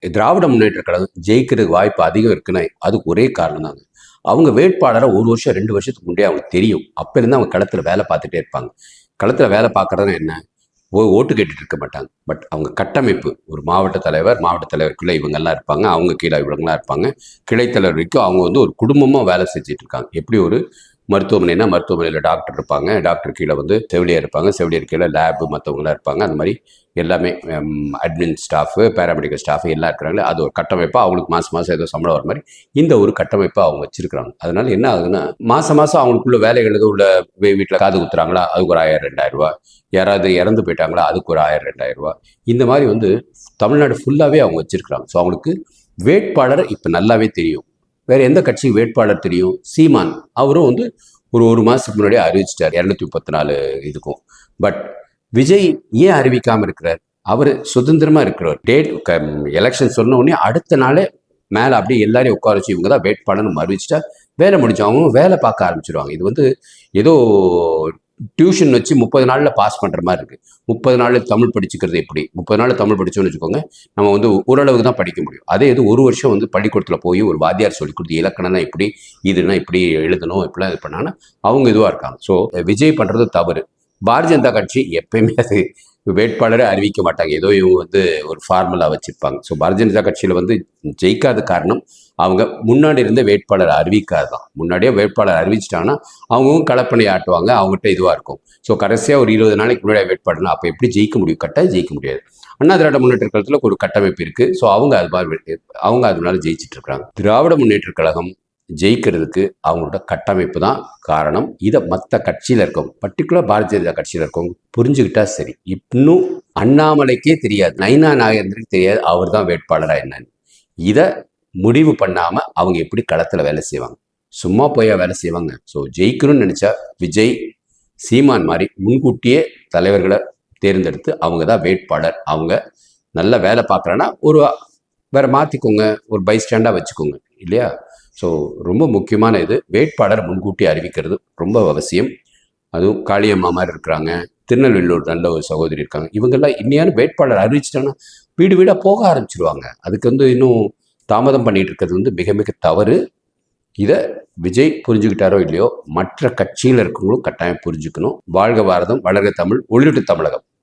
திராவிட முன்னேற்ற கழகம் ஜெயிக்கிறதுக்கு வாய்ப்பு அதிகம் இருக்குன்னா அதுக்கு ஒரே காரணம் தாங்க. அவங்க வேட்பாளரை 1 வருஷம் 2 வருஷத்துக்கு முன்னாடியே அவங்களுக்கு தெரியும். அப்போலேருந்து அவங்க களத்தில் வேலை பார்த்துட்டே இருப்பாங்க. களத்தில் வேலை பார்க்குறதுனா என்ன? ஓட்டு கேட்டுட்டு இருக்க மாட்டாங்க. பட் அவங்க கட்டமைப்பு, ஒரு மாவட்ட தலைவருக்குள்ளே இவங்கெல்லாம் இருப்பாங்க. அவங்க கீழே இவங்கெல்லாம் இருப்பாங்க. கிளைத்தலைவர் வரைக்கும் அவங்க வந்து ஒரு குடும்பமாக வேலை செஞ்சுட்டு இருக்காங்க. எப்படி ஒரு மருத்துவமனைனா மருத்துவமனையில் டாக்டர் இருப்பாங்க. டாக்டர் கீழே வந்து செவிலியர் இருப்பாங்க. செவிலியர் கீழே லேபு மற்றவங்களாம் இருப்பாங்க. அந்த மாதிரி எல்லாமே அட்மின் ஸ்டாஃபு, பேராமெடிக்கல் ஸ்டாஃபு எல்லாம் இருக்கிறாங்களே, அது ஒரு கட்டமைப்பாக அவங்களுக்கு மாதம் ஏதோ சம்பளம் வர மாதிரி இந்த ஒரு கட்டமைப்பாக அவங்க வச்சிருக்கிறாங்க. அதனால என்ன ஆகுதுன்னா, மாதம் அவங்களுக்குள்ள வேலைகள் உள்ள வீட்டில் காது குத்துறாங்களா, அதுக்கு ஒரு 1000 2000 ரூபா. யாராவது இறந்து போயிட்டாங்களா, அதுக்கு ஒரு 1000 2000 ரூபா. இந்த மாதிரி வந்து தமிழ்நாடு ஃபுல்லாகவே அவங்க வச்சிருக்கிறாங்க. ஸோ அவங்களுக்கு வேட்பாளர் இப்போ நல்லாவே தெரியும். வேற எந்த கட்சிக்கு வேட்பாளர் தெரியும்? சீமான். அவரும் வந்து ஒரு மாதத்துக்கு முன்னாடியே அறிவிச்சிட்டார் 234 இதுக்கும். பட் விஜய் ஏன் அறிவிக்காமல் இருக்கிறார்? அவர் சுதந்திரமா இருக்கிறார். எலெக்ஷன் சொன்ன உடனே அடுத்த நாளே மேலே அப்படியே எல்லாரையும் உட்கார வச்சு இவங்க தான் வேட்பாளர்னு அறிவிச்சிட்டா வேலை முடிஞ்சு அவங்க வேலை பார்க்க ஆரம்பிச்சிருவாங்க. இது வந்து ஏதோ டியூஷன் வச்சு 30 நாளில் பாஸ் பண்ணுற மாதிரி இருக்குது. 30 நாளில் தமிழ் படிச்சுக்கிறது எப்படி? 30 நாளில் தமிழ் படித்தோன்னு வச்சுக்கோங்க, நம்ம வந்து ஓரளவுக்கு தான் படிக்க முடியும். அதே இது 1 வருஷம் வந்து பள்ளிக்கூடத்தில் போய் ஒரு வாத்தியார் சொல்லி கொடுத்து இலக்கணம்னா இப்படி, இதுனா இப்படி எழுதணும், இப்படிலாம் இது பண்ணாங்கன்னா அவங்க இதுவாக இருக்காங்க. ஸோ விஜய் பண்ணுறது தவறு. பாரதிய ஜனதா கட்சி எப்பயுமே அது வேட்பாளரை அறிவிக்க மாட்டாங்க. ஏதோ இவங்க வந்து ஒரு ஃபார்முலா வச்சுருப்பாங்க. ஸோ பாரதிய ஜனதா கட்சியில் வந்து ஜெயிக்காத காரணம் அவங்க முன்னாடி இருந்த வேட்பாளரை அறிவிக்காது தான். முன்னாடியே வேட்பாளர் அறிவிச்சிட்டாங்கன்னா அவங்களும் களப்பணி ஆட்டுவாங்க, அவங்ககிட்ட இதுவாக இருக்கும். ஸோ கடைசியாக ஒரு 20 நாளைக்கு முன்னாடி வேட்பாளர்னா அப்போ எப்படி ஜெயிக்க முடியும்? கட்டாயம் ஜெயிக்க முடியாது. அண்ணா திராவிட முன்னேற்ற கழகத்தில் ஒரு கட்டமைப்பு இருக்குது. ஸோ அவங்க அதனால ஜெயிச்சிட்டு இருக்கிறாங்க. திராவிட முன்னேற்ற கழகம் ஜெயிக்கிறதுக்கு அவங்களோட கட்டமைப்பு தான் காரணம். இதை மற்ற கட்சியில் இருக்கவங்க, பர்டிகுலர் பாரதிய ஜனதா கட்சியில் இருக்கவங்க புரிஞ்சுக்கிட்டா சரி. இன்னும் அண்ணாமலைக்கே தெரியாது, நயினா நாகேந்திரனுக்கு தெரியாது அவர் தான் வேட்பாளராக என்னன்னு. இதை முடிவு பண்ணாமல் அவங்க எப்படி களத்தில் வேலை செய்வாங்க? சும்மா போய் வேலை செய்வாங்க. ஸோ ஜெயிக்கணும்னு நினச்சா விஜய், சீமான் மாதிரி முன்கூட்டியே தலைவர்களை தேர்ந்தெடுத்து அவங்க தான் வேட்பாளர். அவங்க நல்ல வேலை பார்க்குறேன்னா ஒரு வேற மாற்றிக்கோங்க, ஒரு பைஸ்டாண்டாக வச்சுக்கோங்க இல்லையா? ஸோ ரொம்ப முக்கியமான இது வேட்பாளர் முன்கூட்டி அறிவிக்கிறது ரொம்ப அவசியம். அதுவும் காளியம்மா மாதிரி இருக்கிறாங்க, திருநெல்வேலியில் நல்ல ஒரு சகோதரி இருக்காங்க. இவங்கெல்லாம் இன்னையான வேட்பாளர் அறிவிச்சிட்டாங்கன்னா வீடு வீடாக போக ஆரம்பிச்சிருவாங்க. அதுக்கு வந்து இன்னும் தாமதம் பண்ணிட்டு இருக்கிறது வந்து மிக மிக தவறு. இதை விஜய் புரிஞ்சுக்கிட்டாரோ இல்லையோ, மற்ற கட்சியில் இருக்கவங்களும் கட்டாயம் புரிஞ்சுக்கணும். வாழ்க பாரதம், வளர்க தமிழ், ஒளிட்டு தமிழகம்.